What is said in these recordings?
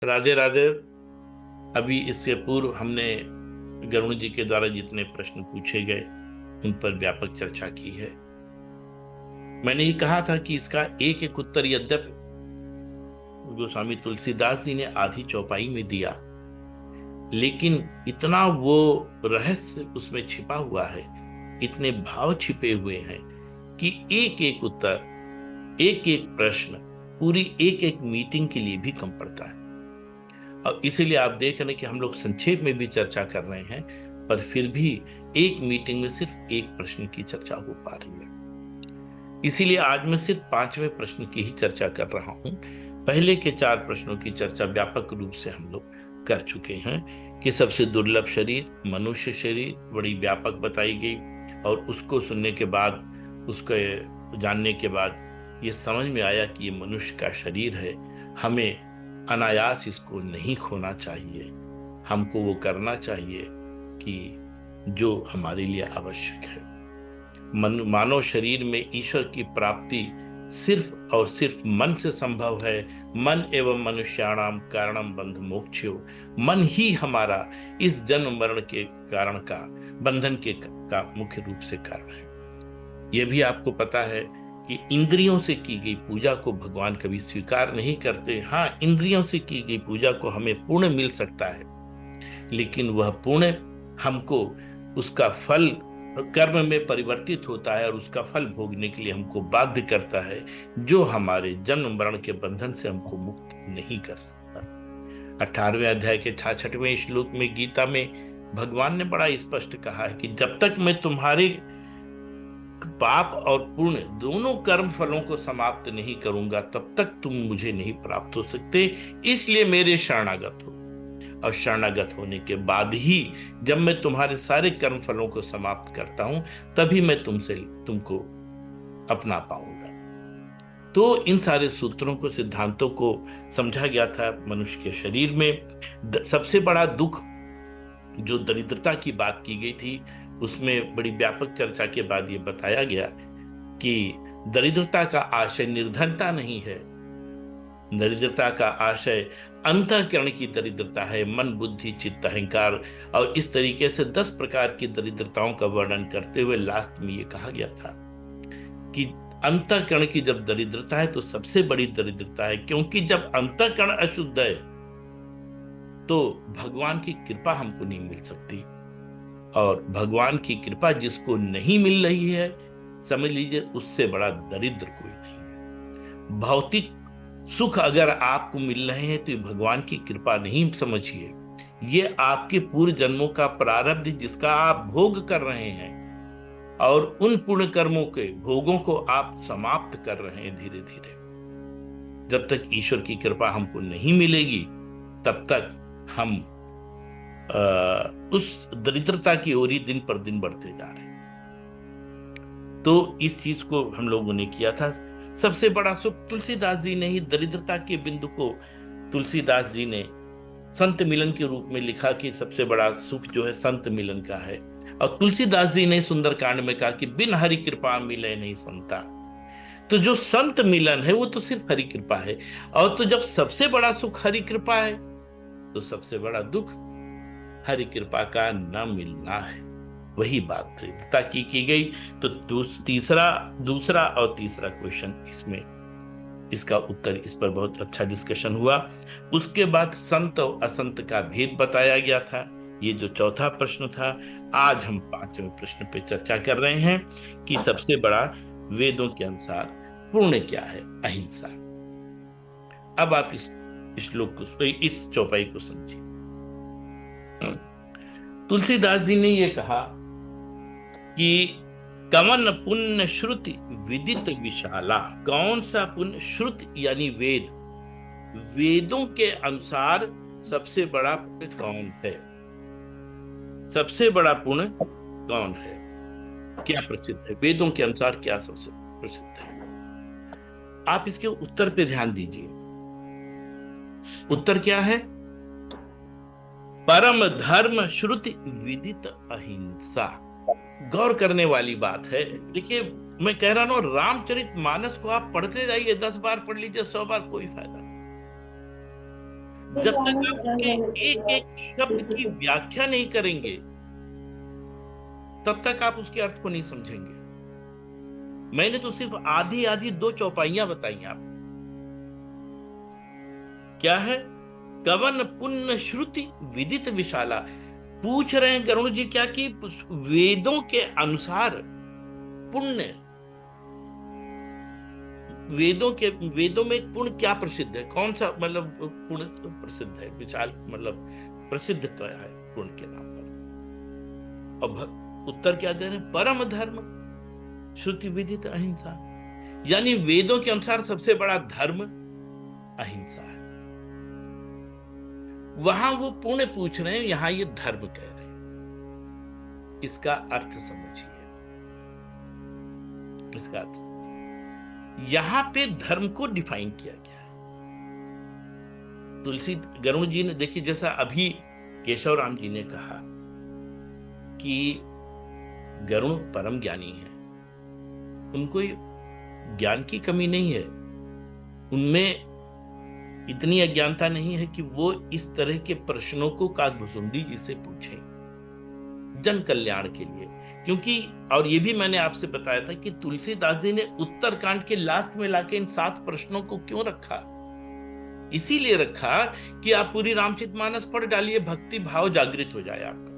राधे राधे। अभी इससे पूर्व हमने गरुण जी के द्वारा जितने प्रश्न पूछे गए उन पर व्यापक चर्चा की है। मैंने ये कहा था कि इसका एक एक उत्तर यद्यपि गोस्वामी तुलसीदास जी ने आधी चौपाई में दिया, लेकिन इतना वो रहस्य उसमें छिपा हुआ है, इतने भाव छिपे हुए हैं कि एक एक उत्तर, एक एक प्रश्न पूरी एक एक मीटिंग के लिए भी कम पड़ता है। और इसीलिए आप देख रहे हैं कि हम लोग संक्षेप में भी चर्चा कर रहे हैं, पर फिर भी एक मीटिंग में सिर्फ एक प्रश्न की चर्चा हो पा रही है। इसीलिए आज मैं सिर्फ 5वें प्रश्न की ही चर्चा कर रहा हूं। पहले के 4 प्रश्नों की चर्चा व्यापक रूप से हम लोग कर चुके हैं कि सबसे दुर्लभ शरीर मनुष्य शरीर बड़ी व्यापक बताई गई, और उसको सुनने के बाद, उसको जानने के बाद ये समझ में आया कि ये मनुष्य का शरीर है। हमें अनायास इसको नहीं खोना चाहिए, हमको वो करना चाहिए कि जो हमारे लिए आवश्यक है। मानव शरीर में ईश्वर की प्राप्ति सिर्फ और सिर्फ मन से संभव है। मन एवं मनुष्याणाम कारणम बंध मोक्षो। मन ही हमारा इस जन्म मरण के कारण का, बंधन का मुख्य रूप से कारण है। यह भी आपको पता है कि इंद्रियों से की गई पूजा को भगवान कभी स्वीकार नहीं करते। हाँ, इंद्रियों से की गई पूजा को हमें पुण्य मिल सकता है, लेकिन वह पुण्य हमको उसका फल कर्म में परिवर्तित होता है और उसका फल भोगने के लिए हमको बाध्य करता है, जो हमारे जन्म मरण के बंधन से हमको मुक्त नहीं कर सकता। 18वें अध्याय के 66वें श्लोक में गीता में भगवान ने बड़ा स्पष्ट कहा है कि जब तक मैं तुम्हारे पाप और पुण्य दोनों कर्म फलों को समाप्त नहीं करूंगा, तब तक तुम मुझे नहीं प्राप्त हो सकते। इसलिए मेरे शरणागत हो, और शरणागत होने के बाद ही जब मैं तुम्हारे सारे कर्म फलों को समाप्त करता हूं, तभी मैं तुमको अपना पाऊंगा। तो इन सारे सूत्रों को, सिद्धांतों को समझा गया था। मनुष्य के शरीर में सबसे बड़ा दुख जो दरिद्रता की बात की गई थी, उसमें बड़ी व्यापक चर्चा के बाद ये बताया गया कि दरिद्रता का आशय निर्धनता नहीं है। दरिद्रता का आशय अंतःकरण की दरिद्रता है, मन बुद्धि चित्त अहंकार। और इस तरीके से 10 प्रकार की दरिद्रताओं का वर्णन करते हुए लास्ट में ये कहा गया था कि अंतःकरण की जब दरिद्रता है तो सबसे बड़ी दरिद्रता है, क्योंकि जब अंतःकरण अशुद्ध है तो भगवान की कृपा हमको नहीं मिल सकती। और भगवान की कृपा जिसको नहीं मिल रही है, समझ लीजिए उससे बड़ा दरिद्र कोई नहीं है। भौतिक सुख अगर आपको मिल रहे हैं तो ये भगवान की कृपा नहीं समझिए, ये आपके पूर्व जन्मों का प्रारब्ध जिसका आप भोग कर रहे हैं, और उन पुण्य कर्मों के भोगों को आप समाप्त कर रहे हैं धीरे धीरे। जब तक ईश्वर की कृपा हमको नहीं मिलेगी, तब तक हम उस दरिद्रता की ओर ही दिन पर दिन बढ़ते जा रहे हैं। तो इस चीज को हम लोगों ने किया था। सबसे बड़ा सुख तुलसीदास जी ने ही दरिद्रता के बिंदु को, तुलसीदास जी ने संत मिलन के रूप में लिखा कि सबसे बड़ा सुख जो है संत मिलन का है। और तुलसीदास जी ने सुंदरकांड में कहा कि बिन हरि कृपा मिले नहीं संता। तो जो संत मिलन है वो तो सिर्फ हरि कृपा है। और तो जब सबसे बड़ा सुख हरि कृपा है, तो सबसे बड़ा दुख हरि कृपा का न मिलना है। वही बात दरिद्रता की गई। तो दूसरा और तीसरा क्वेश्चन इसमें, इसका उत्तर, इस पर बहुत अच्छा डिस्कशन हुआ। उसके बाद संत और असंत का भेद बताया गया था। ये जो चौथा प्रश्न था, आज हम 5वें प्रश्न पे चर्चा कर रहे हैं कि सबसे बड़ा वेदों के अनुसार पुण्य क्या है, अहिंसा। अब आप इस श्लोक को, इस चौपाई को समझिए। तुलसीदास जी ने यह कहा कि कवन पुण्य श्रुति विदित विशाला। कौन सा पुण्य? श्रुति यानी वेद, वेदों के अनुसार सबसे बड़ा पुण्य कौन है? सबसे बड़ा पुण्य कौन है? क्या प्रसिद्ध है वेदों के अनुसार? क्या सबसे प्रसिद्ध है? आप इसके उत्तर पे ध्यान दीजिए। उत्तर क्या है? परम धर्म श्रुति विदित अहिंसा। गौर करने वाली बात है। देखिए, मैं कह रहा हूं, रामचरितमानस को आप पढ़ते जाइए, 10 बार पढ़ लीजिए, 100 बार, कोई फायदा नहीं। जब तक आप उसके एक एक शब्द की व्याख्या नहीं करेंगे, तब तक आप उसके अर्थ को नहीं समझेंगे। मैंने तो सिर्फ आधी आधी 2 चौपाइयां बताई आप। क्या है? कवन पुण्य श्रुति विदित विशाला। पूछ रहे हैं गरुड़ जी क्या कि वेदों के अनुसार पुण्य, वेदों में पुण्य क्या प्रसिद्ध है, कौन सा मतलब पुण्य प्रसिद्ध है, विशाल मतलब प्रसिद्ध क्या है पुण्य के नाम पर। अब उत्तर क्या दे रहे हैं? परम धर्म श्रुति विदित अहिंसा। यानी वेदों के अनुसार सबसे बड़ा धर्म अहिंसा है। वहां वो पुण्य पूछ रहे हैं, यहां ये धर्म कह रहे हैं। इसका अर्थ समझिए, इसका अर्थ यहां पे धर्म को डिफाइन किया गया है। तुलसी गरुड़ जी ने, देखिए जैसा अभी केशव राम जी ने कहा कि गरुड़ परम ज्ञानी है, उनको ज्ञान की कमी नहीं है, उनमें इतनी अज्ञानता नहीं है कि वो इस तरह के प्रश्नों को काकभुसुंडी जी से पूछें जन कल्याण के लिए। क्योंकि और ये भी मैंने आपसे बताया था कि तुलसीदास जी ने उत्तरकांड के लास्ट में लाके इन 7 प्रश्नों को क्यों रखा। इसीलिए रखा कि आप पूरी रामचरितमानस पढ़ डालिए, भक्ति भाव जागृत हो जाए आपका।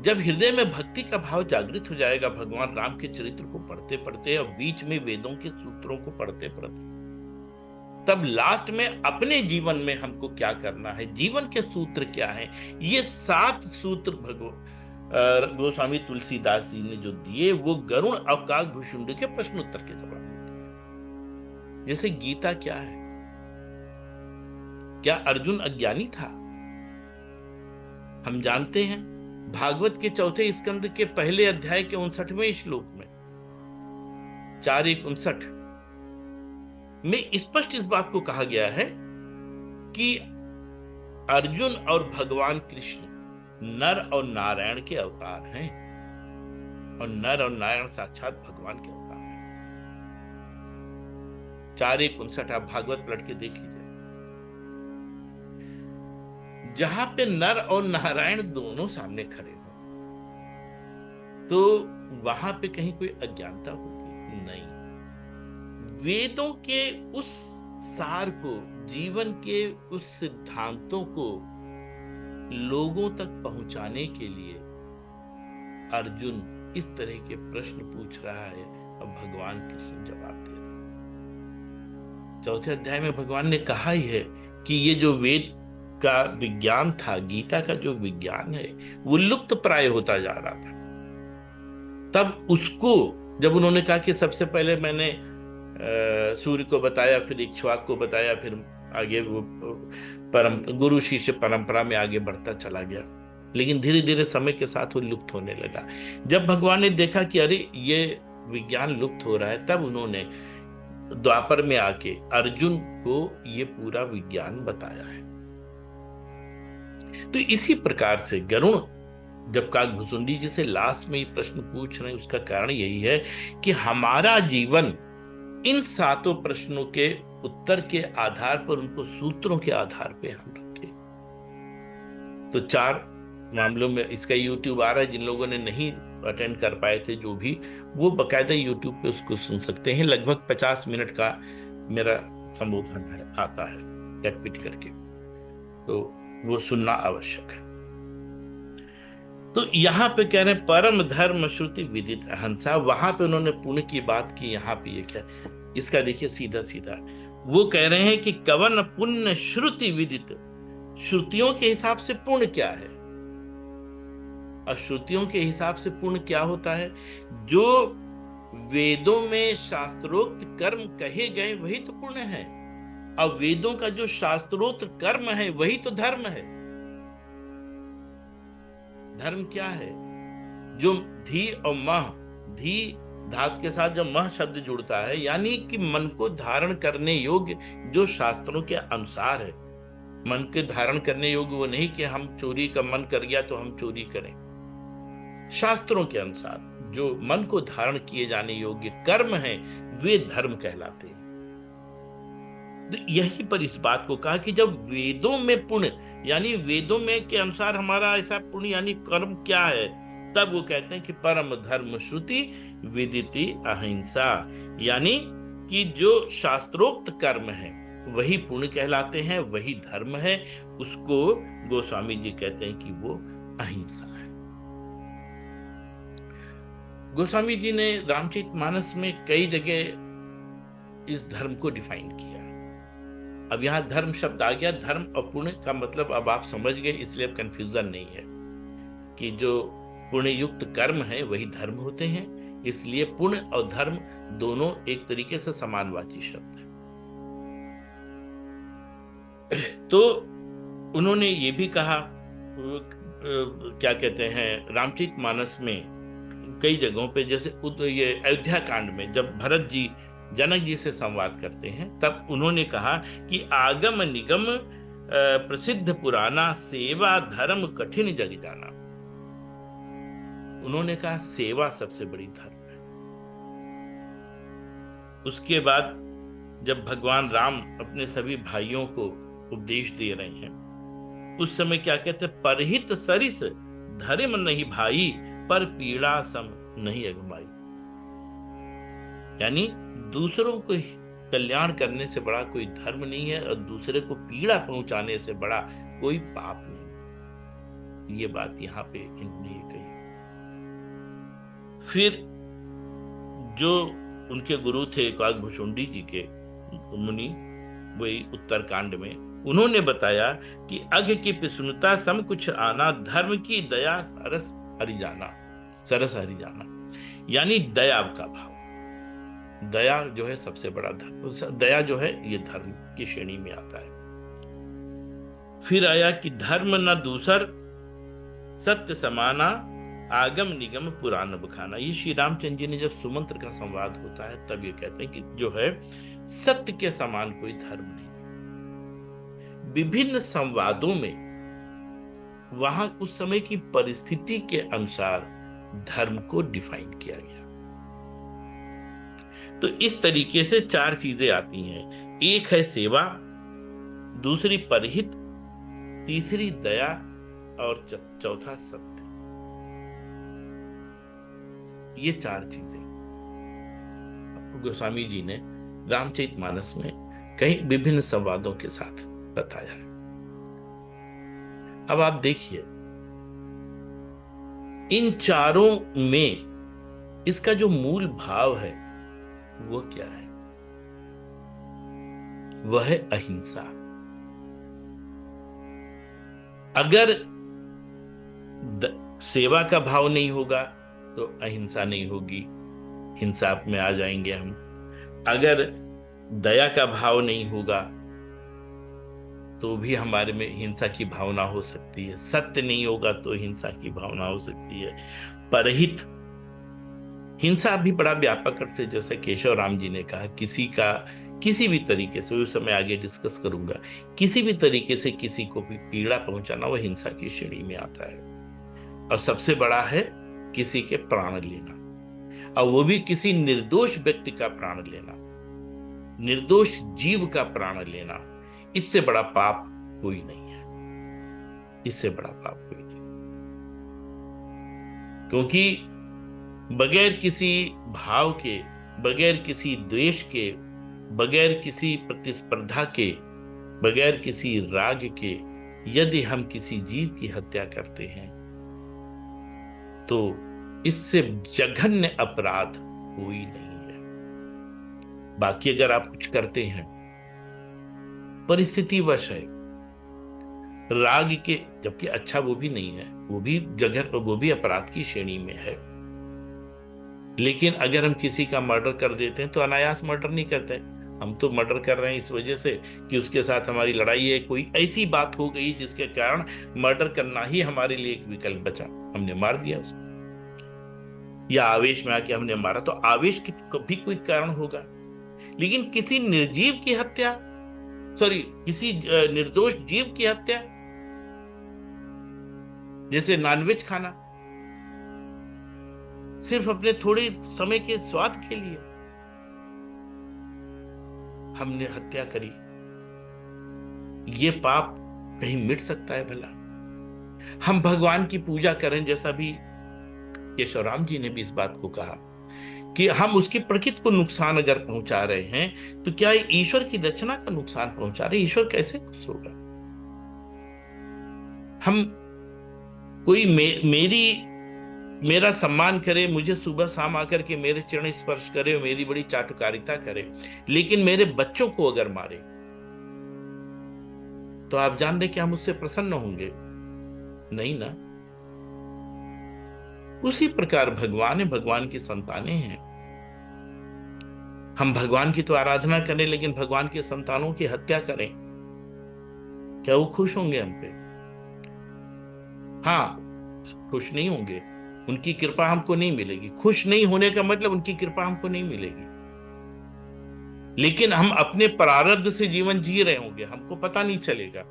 जब हृदय में भक्ति का भाव जागृत हो जाएगा भगवान राम के चरित्र को पढ़ते पढ़ते और बीच में वेदों के सूत्रों को पढ़ते पढ़ते, तब लास्ट में अपने जीवन में हमको क्या करना है, जीवन के सूत्र क्या है, ये 7 सूत्र गोस्वामी तुलसीदास जी ने जो दिए वो गरुड़ और काकभुसुंडी के प्रश्नोत्तर के जवाब देते हैं। जैसे गीता क्या है? क्या अर्जुन अज्ञानी था? हम जानते हैं भागवत के 4 स्कंद के पहले अध्याय के 59वें श्लोक में 4:1-59 में स्पष्ट इस बात को कहा गया है कि अर्जुन और भगवान कृष्ण नर और नारायण के अवतार हैं, और नर और नारायण साक्षात भगवान के अवतार हैं। 4:1-59 आप भागवत पलट के देख लीजिए। जहां पे नर और नारायण दोनों सामने खड़े हो, तो वहां पे कहीं कोई अज्ञानता होती नहीं। वेदों के उस सार को, जीवन के उस सिद्धांतों को लोगों तक पहुंचाने के लिए अर्जुन इस तरह के प्रश्न पूछ रहा है और भगवान कृष्ण जवाब दे रहे हैं। 4थे अध्याय में भगवान ने कहा ही है कि ये जो वेद का विज्ञान था, गीता का जो विज्ञान है, वो लुप्त प्राय होता जा रहा था। तब उसको जब उन्होंने कहा कि सबसे पहले मैंने सूर्य को बताया, फिर इक्ष्वाक को बताया, फिर आगे वो परम गुरु शिष्य परंपरा में आगे बढ़ता चला गया, लेकिन धीरे धीरे समय के साथ वो लुप्त होने लगा। जब भगवान ने देखा कि अरे ये विज्ञान लुप्त हो रहा है, तब उन्होंने द्वापर में आके अर्जुन को ये पूरा विज्ञान बताया है। तो इसी प्रकार से गरुड़ जब काकभुसुंडी जी से लास्ट में ये प्रश्न पूछ रहे हैं, उसका कारण यही है कि हमारा जीवन इन 7 प्रश्नों के उत्तर के आधार पर, उनको सूत्रों के आधार पे हम रखें। तो 4 मामलों में इसका YouTube आ रहा है, जिन लोगों ने नहीं अटेंड कर पाए थे जो भी, वो बकायदा YouTube पे उसको सुन सकते हैं। लगभग 50 मिनट का मेरा संबोधन आता है कट पिट करके, तो वो सुनना आवश्यक है। तो यहां पे कह रहे हैं परम धर्म श्रुति विदित अहिंसा। वहां पे उन्होंने पुण्य की बात की, यहां पे ये क्या, इसका देखिए सीधा सीधा वो कह रहे हैं कि कवन पुण्य श्रुति विदित। श्रुतियों के हिसाब से पुण्य क्या है, और श्रुतियों के हिसाब से पुण्य क्या होता है? जो वेदों में शास्त्रोक्त कर्म कहे गए वही तो पुण्य है, और वेदों का जो शास्त्रोक्त कर्म है वही तो धर्म है। धर्म क्या है? जो धी और मह, धी धातु के साथ जब मह शब्द जुड़ता है, यानी कि मन को धारण करने योग्य जो शास्त्रों के अनुसार है। मन के धारण करने योग्य वो नहीं कि हम चोरी का मन कर गया तो हम चोरी करें। शास्त्रों के अनुसार जो मन को धारण किए जाने योग्य कर्म हैं, वे धर्म कहलाते हैं। तो यही पर इस बात को कहा कि जब वेदों में पुण्य, यानी वेदों में के अनुसार हमारा ऐसा पुण्य यानी कर्म क्या है, तब वो कहते हैं कि परम धर्म श्रुति विदिति अहिंसा, यानी कि जो शास्त्रोक्त कर्म है वही पुण्य कहलाते हैं, वही धर्म है। उसको गोस्वामी जी कहते हैं कि वो अहिंसा है। गोस्वामी जी ने रामचरितमानस में कई जगह इस धर्म को डिफाइन किया। अब यहां धर्म शब्द आ गया, धर्म और पुण्य का मतलब अब आप समझ गए, इसलिए अब कंफ्यूजन नहीं है कि जो पुण्य युक्त कर्म है वही धर्म होते हैं, इसलिए पुण्य और धर्म दोनों एक तरीके से समानवाची शब्द है। तो उन्होंने ये भी कहा, क्या कहते हैं, रामचरितमानस में कई जगहों पे, जैसे ये अयोध्या कांड में जब भरत जी जनक जी से संवाद करते हैं, तब उन्होंने कहा कि आगम निगम प्रसिद्ध पुराना, सेवा धर्म कठिन जग जाना। उन्होंने कहा सेवा सबसे बड़ी धर्म है। उसके बाद जब भगवान राम अपने सभी भाइयों को उपदेश दे रहे हैं, उस समय क्या कहते, परहित सरिस धर्म नहीं भाई, पर पीड़ा सम नहीं अगमाई। यानी दूसरों को कल्याण करने से बड़ा कोई धर्म नहीं है, और दूसरे को पीड़ा पहुंचाने से बड़ा कोई पाप नहीं। ये बात यहां पे इन्होंने कही। फिर जो उनके गुरु थे काकभुशुंडी जी के मुनि, वही उत्तरकांड में, उन्होंने बताया कि अघ की पिसुनता सम कुछ आना, धर्म की दया सरस हरि जाना, सरस हरि जाना। यानी दया का भाव, दया जो है सबसे बड़ा धर्म, दया जो है ये धर्म की श्रेणी में आता है। फिर आया कि धर्म न दूसर सत्य समाना, आगम निगम पुराण बखाना। ये श्री रामचंद्र जी ने जब सुमंत्र का संवाद होता है तब ये कहते हैं कि जो है सत्य के समान कोई धर्म नहीं। विभिन्न संवादों में वहां उस समय की परिस्थिति के अनुसार धर्म को डिफाइन किया गया। तो इस तरीके से चार चीजें आती हैं, एक है सेवा, दूसरी परहित, तीसरी दया, और चौथा सत्य। ये चार चीजें गोस्वामी जी ने रामचरितमानस में कई विभिन्न संवादों के साथ बताया है। अब आप देखिए, इन चारों में इसका जो मूल भाव है वो क्या है? वह है अहिंसा। अगर सेवा का भाव नहीं होगा तो अहिंसा नहीं होगी, हिंसा में आ जाएंगे हम। अगर दया का भाव नहीं होगा तो भी हमारे में हिंसा की भावना हो सकती है। सत्य नहीं होगा तो हिंसा की भावना हो सकती है। परहित, हिंसा भी बड़ा व्यापक अर्थ है, जैसे केशव राम जी ने कहा, किसी का किसी भी तरीके से, उस समय आगे डिस्कस करूंगा, किसी भी तरीके से किसी को भी पीड़ा पहुंचाना वह हिंसा की श्रेणी में आता है। और सबसे बड़ा है किसी के प्राण लेना, और वो भी किसी निर्दोष व्यक्ति का प्राण लेना, निर्दोष जीव का प्राण लेना। इससे बड़ा पाप कोई नहीं है, इससे बड़ा पाप कोई नहीं। क्योंकि बगैर किसी भाव के, बगैर किसी द्वेष के, बगैर किसी प्रतिस्पर्धा के, बगैर किसी राग के यदि हम किसी जीव की हत्या करते हैं तो इससे जघन्य अपराध कोई नहीं है। बाकी अगर आप कुछ करते हैं परिस्थितिवश है, राग के, जबकि अच्छा वो भी नहीं है, वो भी अपराध की श्रेणी में है। लेकिन अगर हम किसी का मर्डर कर देते हैं तो अनायास मर्डर नहीं करते, हम तो मर्डर कर रहे हैं इस वजह से कि उसके साथ हमारी लड़ाई है, कोई ऐसी बात हो गई जिसके कारण मर्डर करना ही हमारे लिए एक विकल्प बचा, हमने मार दिया उसको, या आवेश में आके हमने मारा, तो आवेश की भी कोई कारण होगा। लेकिन किसी निर्जीव की हत्या, किसी निर्दोष जीव की हत्या, जैसे नॉनवेज खाना, सिर्फ अपने थोड़े समय के स्वाद के लिए हमने हत्या करी, ये पाप कहीं मिट सकता है भला? हम भगवान की पूजा करें, जैसा भी केशवराम जी ने भी इस बात को कहा कि हम उसकी प्रकृति को नुकसान अगर पहुंचा रहे हैं तो क्या ईश्वर की रचना का नुकसान पहुंचा रहे? ईश्वर कैसे खुश होगा? हम कोई मेरा सम्मान करे, मुझे सुबह शाम आकर के मेरे चरण स्पर्श करे, मेरी बड़ी चाटुकारिता करे, लेकिन मेरे बच्चों को अगर मारे, तो आप जान रहे कि हम उससे प्रसन्न होंगे? नहीं ना। उसी प्रकार भगवान है, भगवान की संतानें हैं। हम भगवान की तो आराधना करें, लेकिन भगवान के संतानों की हत्या करें, क्या वो खुश होंगे हम पे? हाँ, खुश नहीं होंगे, उनकी कृपा हमको नहीं मिलेगी। खुश नहीं होने का मतलब उनकी कृपा हमको नहीं मिलेगी, लेकिन हम अपने प्रारब्ध से जीवन जी रहे होंगे, हमको पता नहीं चलेगा।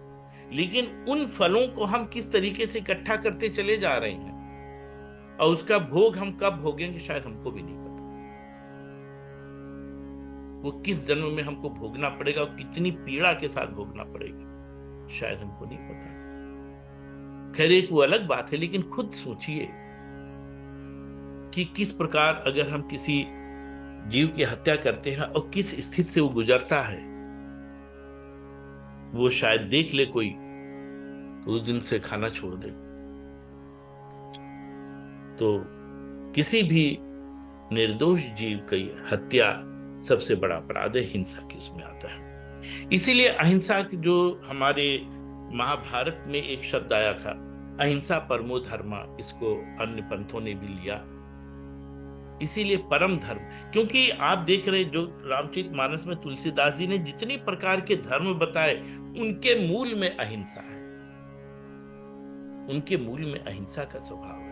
लेकिन उन फलों को हम किस तरीके से इकट्ठा करते चले जा रहे हैं, और उसका भोग हम कब भोगेंगे शायद हमको भी नहीं पता। वो किस जन्म में हमको भोगना पड़ेगा और कितनी पीड़ा के साथ भोगना पड़ेगा शायद हमको नहीं पता। खैर, एक वो अलग बात है, लेकिन खुद सोचिए कि किस प्रकार अगर हम किसी जीव की हत्या करते हैं और किस स्थिति से वो गुजरता है, वो शायद देख ले कोई तो उस दिन से खाना छोड़ दे। तो किसी भी निर्दोष जीव की हत्या सबसे बड़ा अपराध है, हिंसा की उसमें आता है। इसीलिए अहिंसा की जो हमारे महाभारत में एक शब्द आया था, अहिंसा परमो धर्मा, इसको अन्य पंथों ने भी लिया। इसीलिए परम धर्म, क्योंकि आप देख रहे जो रामचरितमानस में तुलसीदास जी ने जितनी प्रकार के धर्म बताए, उनके मूल में अहिंसा है, उनके मूल में अहिंसा का स्वभाव है।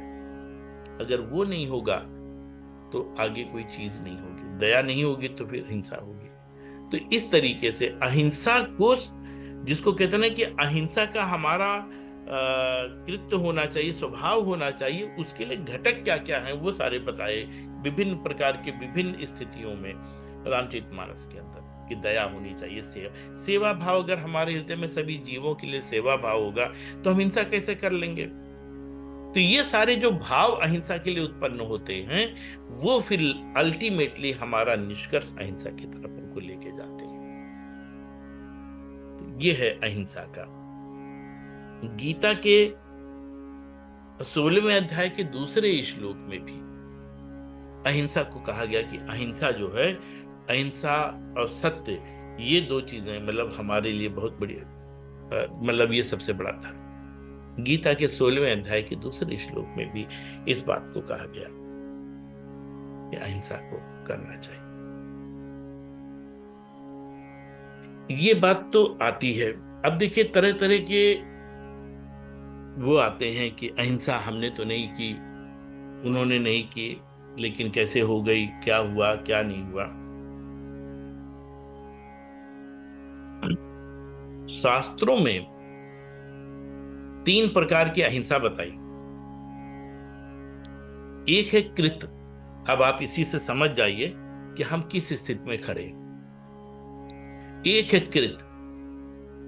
अगर वो नहीं होगा तो आगे कोई चीज नहीं होगी, दया नहीं होगी तो फिर हिंसा होगी। तो इस तरीके से अहिंसा को, जिसको कहते हैं ना कि अहिंसा का हमारा कृत्य होना चाहिए, स्वभाव होना चाहिए, उसके लिए घटक क्या क्या है वो सारे बताए विभिन्न प्रकार के विभिन्न स्थितियों में रामचरितमानस के अंदर, कि दया होनी चाहिए, सेवा भाव। अगर हमारे हृदय में सभी जीवों के लिए सेवा भाव होगा तो हम हिंसा कैसे कर लेंगे? तो ये सारे जो भाव अहिंसा के लिए उत्पन्न होते हैं, वो फिर अल्टीमेटली हमारा निष्कर्ष अहिंसा की तरफ हमको लेके जाते हैं। तो ये है अहिंसा का। गीता के 16वें अध्याय के दूसरे श्लोक में भी अहिंसा को कहा गया कि अहिंसा जो है, अहिंसा और सत्य, ये दो चीजें मतलब हमारे लिए बहुत बड़ी, मतलब ये सबसे बड़ा धर्म। गीता के 16वें अध्याय के दूसरे श्लोक में भी इस बात को कहा गया कि अहिंसा को करना चाहिए। ये बात तो आती है। अब देखिए, तरह तरह के वो आते हैं कि अहिंसा हमने तो नहीं की, उन्होंने नहीं की, लेकिन कैसे हो गई, क्या हुआ, क्या नहीं हुआ। शास्त्रों में 3 प्रकार की अहिंसा बताई। एक है कृत। अब आप इसी से समझ जाइए कि हम किस स्थिति में खड़े। एक है कृत।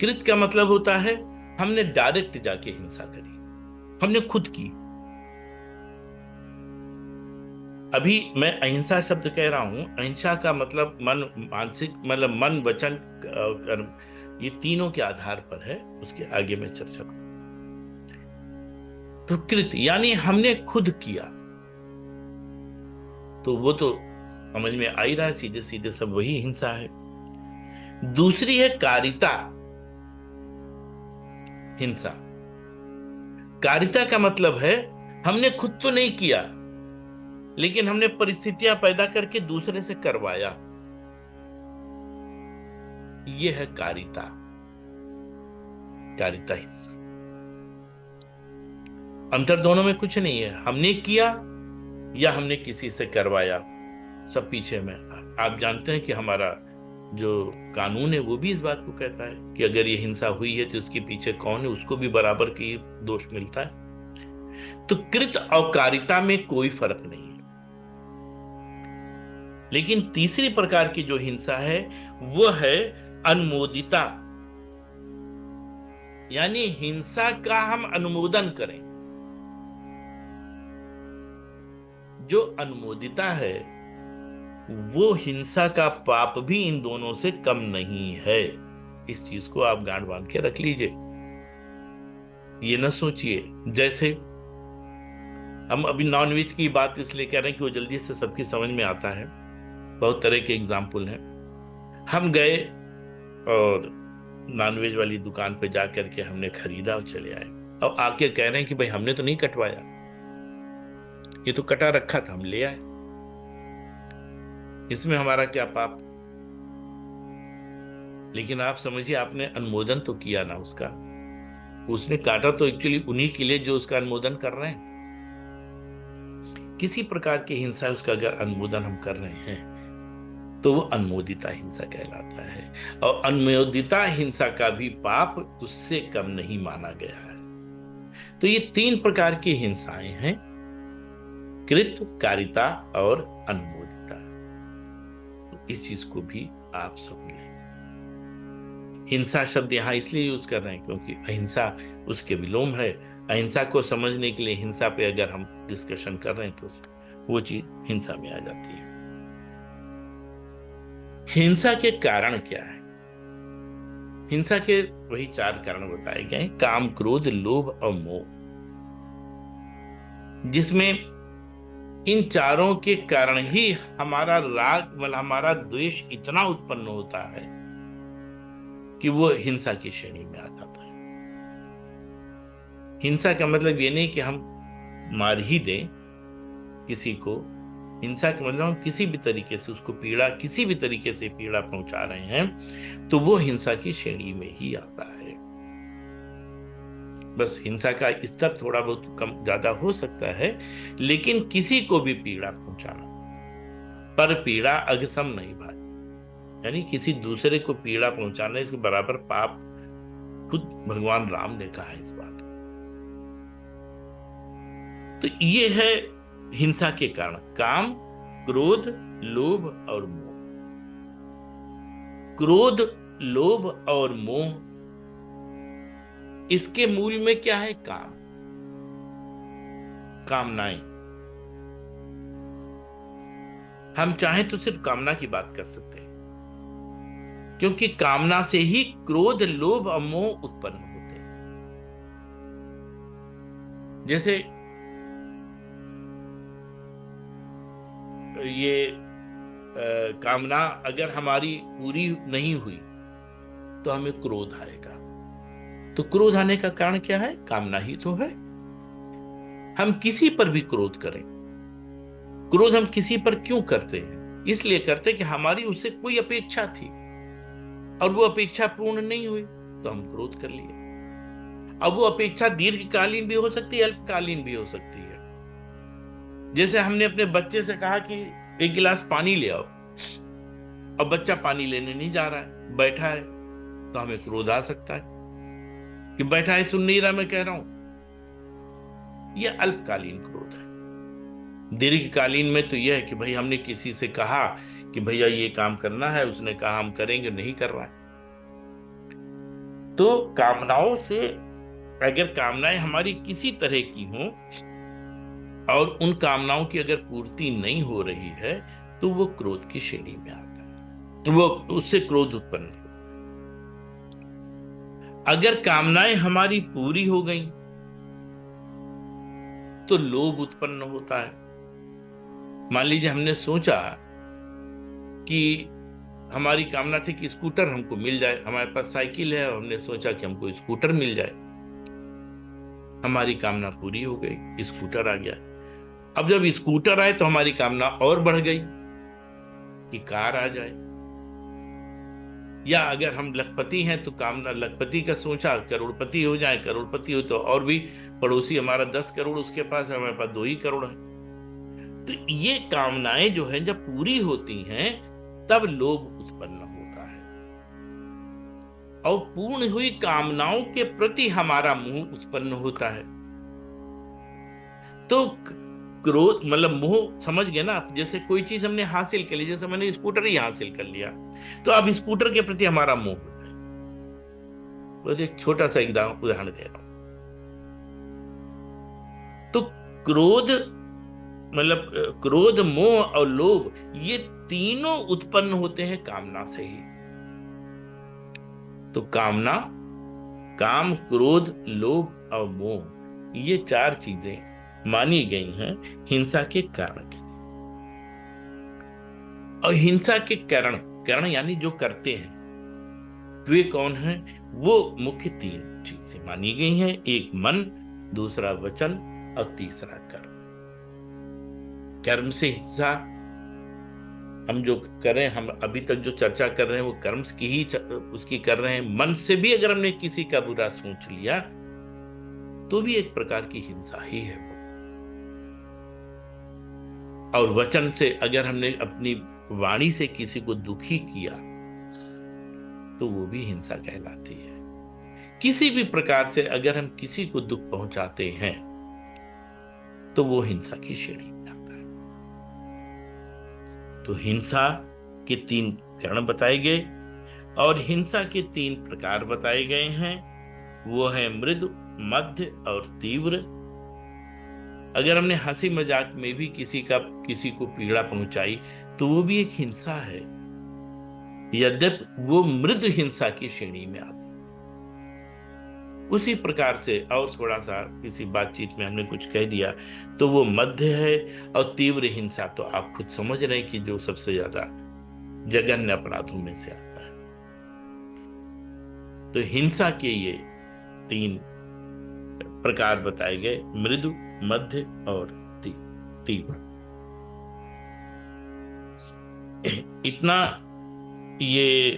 कृत का मतलब होता है हमने डायरेक्ट जाके हिंसा करी, हमने खुद की। अभी मैं अहिंसा शब्द कह रहा हूं, अहिंसा का मतलब मन, मानसिक, मतलब मन, वचन, कर्म, ये तीनों के आधार पर है, उसके आगे मैं चर्चा करूं। तो कृत यानी हमने खुद किया, तो वो तो समझ में आ ही रहा है, सीधे सीधे सब वही हिंसा है। दूसरी है कारिता हिंसा। कारिता का मतलब है हमने खुद तो नहीं किया, लेकिन हमने परिस्थितियां पैदा करके दूसरे से करवाया, यह है कारिता, कारिता हिंसा। अंतर दोनों में कुछ नहीं है, हमने किया या हमने किसी से करवाया, सब पीछे में। आप जानते हैं कि हमारा जो कानून है वो भी इस बात को कहता है कि अगर ये हिंसा हुई है तो उसके पीछे कौन है, उसको भी बराबर की दोष मिलता है। तो कृत और कारिता में कोई फर्क नहीं है। लेकिन तीसरी प्रकार की जो हिंसा है वो है अनुमोदिता। यानी हिंसा का हम अनुमोदन करें। जो अनुमोदिता है वो हिंसा का पाप भी इन दोनों से कम नहीं है। इस चीज को आप गांठ बांध के रख लीजिए। ये ना सोचिए, जैसे हम अभी नॉनवेज की बात इसलिए कह रहे हैं कि वो जल्दी से सबकी समझ में आता है। बहुत तरह के एग्जाम्पल हैं। हम गए और नॉनवेज वाली दुकान पे जा करके हमने खरीदा और चले आए, और आके कह रहे हैं कि भाई हमने तो नहीं कटवाया, ये तो कटा रखा था, हम ले आए। इसमें हमारा क्या पाप? लेकिन आप समझिए, आपने अनुमोदन तो किया ना उसका। उसने काटा तो एक्चुअली उन्हीं के लिए जो उसका अनुमोदन कर रहे हैं। किसी प्रकार की हिंसा उसका अगर अनुमोदन हम कर रहे हैं तो वो अनुमोदिता हिंसा कहलाता है, और अनुमोदिता हिंसा का भी पाप उससे कम नहीं माना गया है। तो ये 3 प्रकार की हिंसाएं हैं, कृत, कारिता और अनुमोदिता। इस चीज को भी आप समझ लें। हिंसा शब्द यहां इसलिए यूज कर रहे हैं क्योंकि अहिंसा उसके विलोम है। अहिंसा को समझने के लिए हिंसा पे अगर हम डिस्कशन कर रहे हैं तो वो चीज हिंसा में आ जाती है। हिंसा के कारण क्या है? हिंसा के वही 4 कारण बताए गए, काम, क्रोध, लोभ और मोह, जिसमें इन चारों के कारण ही हमारा राग मतलब हमारा द्वेष इतना उत्पन्न होता है कि वो हिंसा की श्रेणी में आ जाता है। हिंसा का मतलब ये नहीं कि हम मार ही दें किसी को। हिंसा का मतलब हम किसी भी तरीके से उसको पीड़ा, किसी भी तरीके से पीड़ा पहुंचा रहे हैं तो वो हिंसा की श्रेणी में ही आता है। बस हिंसा का स्तर थोड़ा बहुत कम ज्यादा हो सकता है, लेकिन किसी को भी पीड़ा पहुंचाना, पर पीड़ा अगसम नहीं भाई, यानी किसी दूसरे को पीड़ा पहुंचाने से बराबर पाप खुद भगवान राम ने कहा इस बात। तो ये है हिंसा के कारण, काम, क्रोध, लोभ और मोह। क्रोध, लोभ और मोह, इसके मूल में क्या है? काम, कामनाएं। हम चाहें तो सिर्फ कामना की बात कर सकते हैं, क्योंकि कामना से ही क्रोध, लोभ और मोह उत्पन्न होते हैं। जैसे ये कामना अगर हमारी पूरी नहीं हुई तो हमें क्रोध आएगा। तो क्रोध आने का कारण क्या है? कामना ही तो है। हम किसी पर भी क्रोध करें, क्रोध हम किसी पर क्यों करते हैं? इसलिए करते कि हमारी उससे कोई अपेक्षा थी और वो अपेक्षा पूर्ण नहीं हुई तो हम क्रोध कर लिए। अब वो अपेक्षा दीर्घकालीन भी हो सकती है, अल्पकालीन भी हो सकती है। जैसे हमने अपने बच्चे से कहा कि 1 गिलास पानी ले आओ, अब बच्चा पानी लेने नहीं जा रहा है, बैठा है, तो हमें क्रोध आ सकता है कि बैठा है, सुन नहीं रहा मैं कह रहा हूं। यह अल्पकालीन क्रोध है। दीर्घकालीन में तो यह है कि भाई हमने किसी से कहा कि भैया ये काम करना है, उसने कहा हम करेंगे, नहीं कर रहा है। तो कामनाओं से, अगर कामनाएं हमारी किसी तरह की हों और उन कामनाओं की अगर पूर्ति नहीं हो रही है तो वो क्रोध की श्रेणी में आता है, वो उससे क्रोध उत्पन्न हो। अगर कामनाएं हमारी पूरी हो गई तो लोभ उत्पन्न होता है। मान लीजिए हमने सोचा कि हमारी कामना थी कि स्कूटर हमको मिल जाए, हमारे पास साइकिल है और हमने सोचा कि हमको स्कूटर मिल जाए। हमारी कामना पूरी हो गई, स्कूटर आ गया। अब जब स्कूटर आए तो हमारी कामना और बढ़ गई कि कार आ जाए। या अगर हम लखपति हैं तो कामना, लखपति का सोचा करोड़पति हो जाए, करोड़पति हो तो और भी, पड़ोसी हमारा 10 करोड़ उसके पास है, हमारे पास 2 ही करोड़ है। तो ये कामनाएं जो है जब पूरी होती हैं तब लोभ उत्पन्न होता है, और पूर्ण हुई कामनाओं के प्रति हमारा मोह उत्पन्न होता है। तो क्रोध मतलब मोह, समझ गए ना आप? जैसे कोई चीज हमने हासिल कर ली, जैसे मैंने स्कूटर ही हासिल कर लिया, तो अब स्कूटर के प्रति हमारा मोह है। बस एक छोटा सा उदाहरण दे रहा हूं। तो क्रोध, मतलब क्रोध, मोह और लोभ, ये तीनों उत्पन्न होते हैं कामना से ही। तो कामना, काम, क्रोध, लोभ और मोह, ये चार चीजें मानी गई हैं हिंसा के कारण के। और हिंसा के कारण, कारण यानी जो करते हैं, वे कौन हैं? वो मुख्य तीन चीजें मानी गई हैं। एक मन, दूसरा वचन और तीसरा कर्म। कर्म से हिंसा, हम जो कर रहे हैं, हम अभी तक जो चर्चा कर रहे हैं वो कर्म की ही उसकी कर रहे हैं। मन से भी अगर हमने किसी का बुरा सोच लिया तो भी एक प्रकार की हिंसा ही है वो। और वचन से अगर हमने अपनी वाणी से किसी को दुखी किया तो वो भी हिंसा कहलाती है। किसी भी प्रकार से अगर हम किसी को दुख पहुंचाते हैं तो वो हिंसा की श्रेणी में आता है। तो हिंसा के तीन कारण बताए गए और हिंसा के तीन प्रकार बताए गए हैं। वो है मृदु, मध्य और तीव्र। अगर हमने हंसी मजाक में भी किसी को पीड़ा पहुंचाई तो वो भी एक हिंसा है, यद्यपि वो मृदु हिंसा की श्रेणी में आती है। उसी प्रकार से और थोड़ा सा किसी बातचीत में हमने कुछ कह दिया तो वो मध्य है। और तीव्र हिंसा तो आप खुद समझ रहे हैं कि जो सबसे ज्यादा जघन्य अपराधों में से आता है। तो हिंसा के ये तीन प्रकार बताए गए, मृदु, मध्य और तीव्र। इतना ये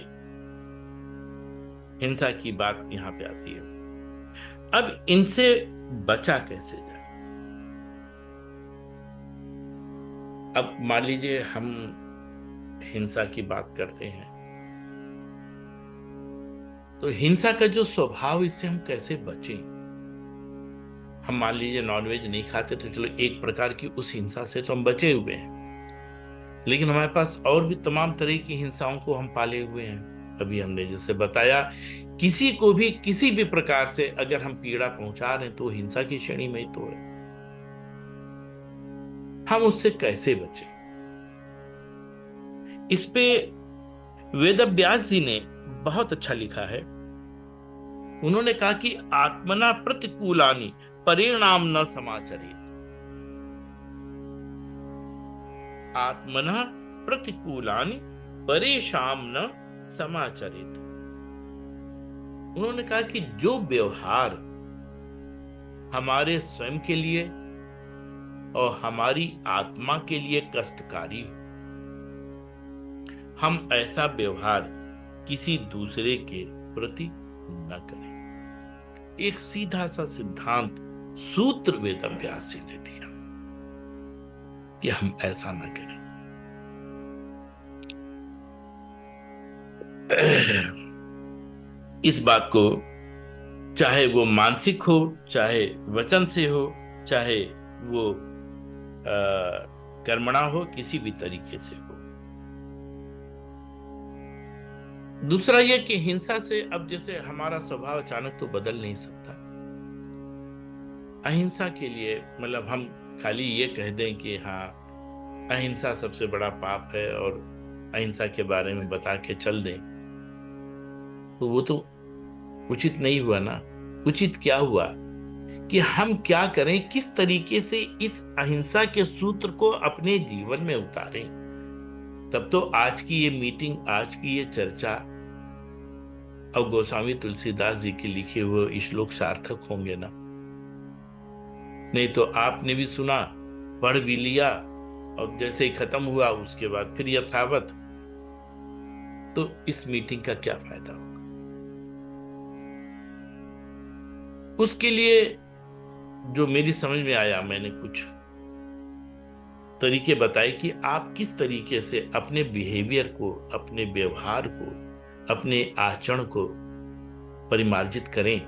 हिंसा की बात यहां पे आती है। अब इनसे बचा कैसे जाए? अब मान लीजिए हम हिंसा की बात करते हैं तो हिंसा का जो स्वभाव, इससे हम कैसे बचें? हम मान लीजिए नॉनवेज नहीं खाते तो चलो एक प्रकार की उस हिंसा से तो हम बचे हुए हैं, लेकिन हमारे पास और भी तमाम तरह की हिंसाओं को हम पाले हुए हैं। अभी हमने जैसे बताया, किसी को भी किसी भी प्रकार से अगर हम पीड़ा पहुंचा रहे हैं तो हिंसा की श्रेणी में ही तो है। हम उससे कैसे बचें? इस पे वेद व्यास जी ने बहुत अच्छा लिखा है। उन्होंने कहा कि आत्मना प्रतिकूलानि परिणाम न समाचरित। आत्मना प्रतिकूलानि परेशान न समाचरित। उन्होंने कहा कि जो व्यवहार हमारे स्वयं के लिए और हमारी आत्मा के लिए कष्टकारी हो, हम ऐसा व्यवहार किसी दूसरे के प्रति न करें। एक सीधा सा सिद्धांत, सूत्र वेद व्यास जी ने दिया कि हम ऐसा न करें। इस बात को चाहे वो मानसिक हो, चाहे वचन से हो, चाहे वो कर्मणा हो, किसी भी तरीके से हो। दूसरा यह कि हिंसा से अब जैसे हमारा स्वभाव अचानक तो बदल नहीं सकता। अहिंसा के लिए मतलब हम खाली ये कह दें कि हाँ अहिंसा सबसे बड़ा पाप है और अहिंसा के बारे में बता के चल दें, तो वो तो उचित नहीं हुआ ना। उचित क्या हुआ कि हम क्या करें, किस तरीके से इस अहिंसा के सूत्र को अपने जीवन में उतारें। तब तो आज की ये मीटिंग, आज की ये चर्चा और गोस्वामी तुलसीदास जी के लिखे हुए श्लोक सार्थक होंगे ना। नहीं तो आपने भी सुना, पढ़ भी लिया और जैसे ही खत्म हुआ उसके बाद फिर यथावत, तो इस मीटिंग का क्या फायदा होगा? उसके लिए जो मेरी समझ में आया, मैंने कुछ तरीके बताए कि आप किस तरीके से अपने बिहेवियर को, अपने व्यवहार को, अपने आचरण को परिमार्जित करें,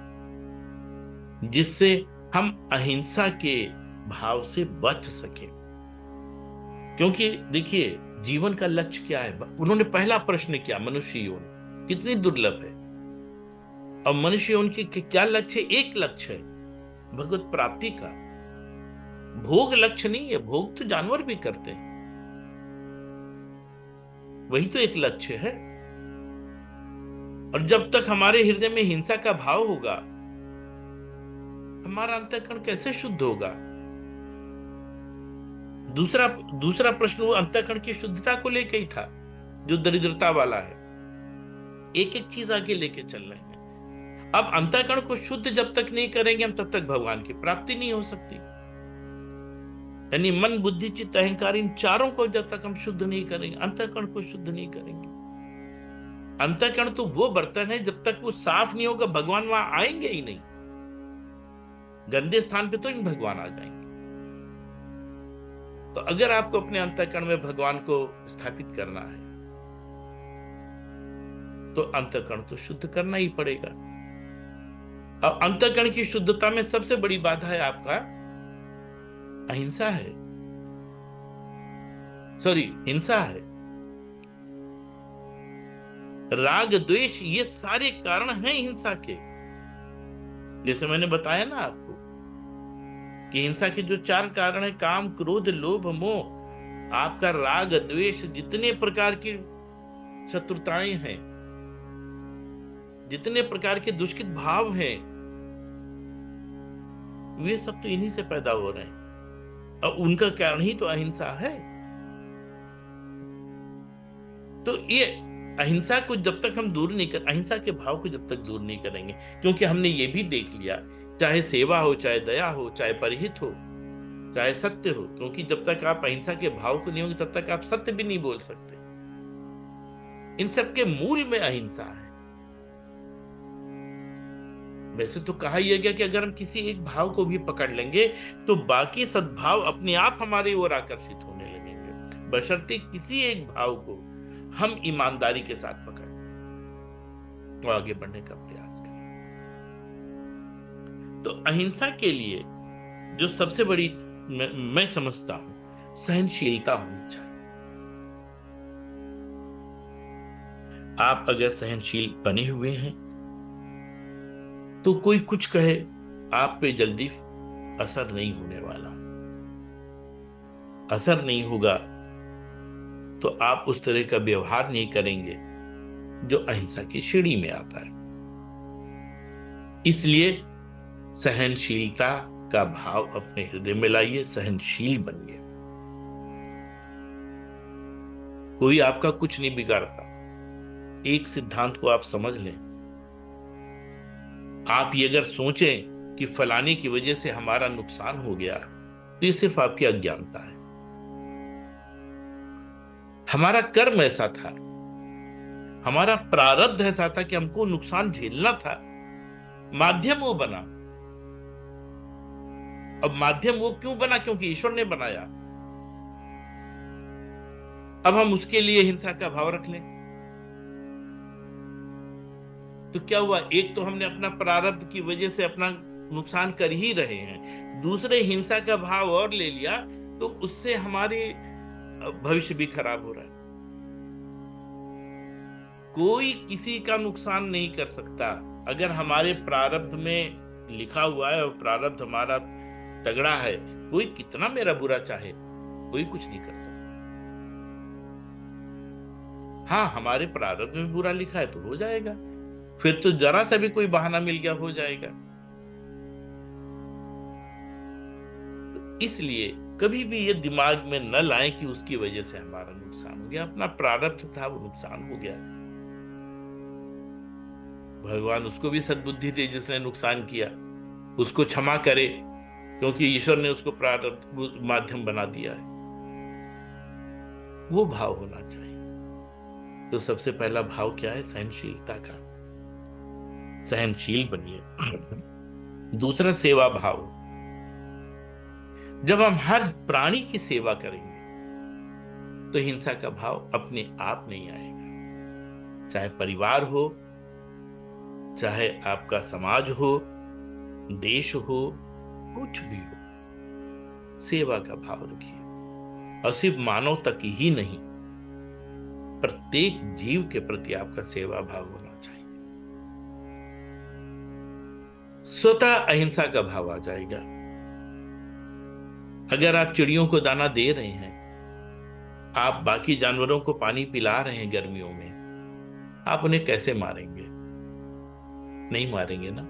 जिससे हम अहिंसा के भाव से बच सकें। क्योंकि देखिए, जीवन का लक्ष्य क्या है? उन्होंने पहला प्रश्न किया, मनुष्य योनि कितनी दुर्लभ है। और मनुष्य उनके क्या लक्ष्य? एक लक्ष्य है, भगवत प्राप्ति का। भोग लक्ष्य नहीं है, भोग तो जानवर भी करते हैं, वही तो एक लक्ष्य है। और जब तक हमारे हृदय में हिंसा का भाव होगा, हमारा अंतःकरण कैसे शुद्ध होगा? दूसरा दूसरा प्रश्न वो अंतःकरण की शुद्धता को लेकर ही था, जो दरिद्रता वाला है। एक एक चीज आगे लेके चल रहे हैं। अब अंतःकरण को शुद्ध जब तक नहीं करेंगे हम, तब तक भगवान की प्राप्ति नहीं हो सकती। यानी मन, बुद्धि, चित्त, अहंकार, इन चारों को जब तक हम शुद्ध नहीं करेंगे, अंतःकरण को शुद्ध नहीं करेंगे। अंतःकरण तो वो बर्तन है, जब तक वो साफ नहीं होगा भगवान वहां आएंगे ही नहीं। गंदे स्थान पे तो इन भगवान आ जाएंगे। तो अगर आपको अपने अंतःकरण में भगवान को स्थापित करना है, तो अंतःकरण तो शुद्ध करना ही पड़ेगा। और अंतःकरण की शुद्धता में सबसे बड़ी बाधा है आपका अहिंसा है, सॉरी, हिंसा है। राग, द्वेष, ये सारे कारण हैं हिंसा के। जैसे मैंने बताया ना आपको कि हिंसा के जो 4 कारण है, काम, क्रोध, लोभ, मोह, आपका राग, द्वेष, जितने प्रकार की शत्रुताएं हैं, जितने प्रकार के दुष्कृत भाव हैं, वे सब तो इन्हीं से पैदा हो रहे हैं। और उनका कारण ही तो अहिंसा है। तो ये अहिंसा को जब तक हम दूर नहीं कर, अहिंसा के भाव को जब तक दूर नहीं करेंगे, क्योंकि हमने ये भी देख लिया, चाहे सेवा हो, चाहे दया हो, चाहे परिहित हो, चाहे सत्य हो, क्योंकि जब तक आप अहिंसा के भाव को नहीं होंगे, तब तक आप सत्य भी नहीं बोल सकते। इन सब के मूल में अहिंसा है। वैसे तो कहा यह गया कि अगर हम किसी एक भाव को भी पकड़ लेंगे, तो बाकी सद्भाव अपने आप हमारी ओर आकर्षित होने लगेंगे, बशर्ते किसी एक भाव को हम ईमानदारी के साथ पकड़ और आगे बढ़ने का प्रयास करें। तो अहिंसा के लिए जो सबसे बड़ी मैं समझता हूं, सहनशीलता होनी चाहिए। आप अगर सहनशील बने हुए हैं, तो कोई कुछ कहे, आप पे जल्दी असर नहीं होने वाला। असर नहीं होगा तो आप उस तरह का व्यवहार नहीं करेंगे जो अहिंसा की श्रेणी में आता है। इसलिए सहनशीलता का भाव अपने हृदय में लाइए, सहनशील बनिए। कोई आपका कुछ नहीं बिगाड़ता। एक सिद्धांत को आप समझ लें, आप ये अगर सोचें कि फलाने की वजह से हमारा नुकसान हो गया, तो ये सिर्फ आपकी अज्ञानता है। हमारा कर्म ऐसा था, हमारा प्रारब्ध ऐसा था कि हमको नुकसान झेलना था। माध्यम वो बना। अब माध्यम वो क्यों बना? क्योंकि ईश्वर ने बनाया। अब हम उसके लिए हिंसा का भाव रख लें तो क्या हुआ? एक तो हमने अपना प्रारब्ध की वजह से अपना नुकसान कर ही रहे हैं, दूसरे हिंसा का भाव और ले लिया, तो उससे हमारे भविष्य भी खराब हो रहा है। कोई किसी का नुकसान नहीं कर सकता। अगर हमारे प्रारब्ध में लिखा हुआ है और प्रारब्ध हमारा तगड़ा है, कोई कितना मेरा बुरा चाहे, कोई कुछ नहीं कर सकता। हाँ, हमारे प्रारब्ध में बुरा लिखा है तो हो जाएगा, फिर तो जरा सा भी कोई बहाना मिल गया हो जाएगा। इसलिए कभी भी ये दिमाग में न लाएं कि उसकी वजह से हमारा नुकसान हो गया। अपना प्रारब्ध था, वो नुकसान हो गया। भगवान उसको भी सद्बुद्धि दे जिसने नुकसान किया, उसको क्षमा करे, क्योंकि ईश्वर ने उसको प्रारब्ध माध्यम बना दिया है। वो भाव होना चाहिए। तो सबसे पहला भाव क्या है? सहनशीलता का। सहनशील बनिए। दूसरा सेवा भाव। जब हम हर प्राणी की सेवा करेंगे तो हिंसा का भाव अपने आप नहीं आएगा। चाहे परिवार हो, चाहे आपका समाज हो, देश हो, कुछ भी हो, सेवा का भाव रखिए। और सिर्फ मानव तक ही नहीं, प्रत्येक जीव के प्रति आपका सेवा भाव होना चाहिए। स्वतः अहिंसा का भाव आ जाएगा। अगर आप चिड़ियों को दाना दे रहे हैं, आप बाकी जानवरों को पानी पिला रहे हैं गर्मियों में, आप उन्हें कैसे मारेंगे? नहीं मारेंगे ना,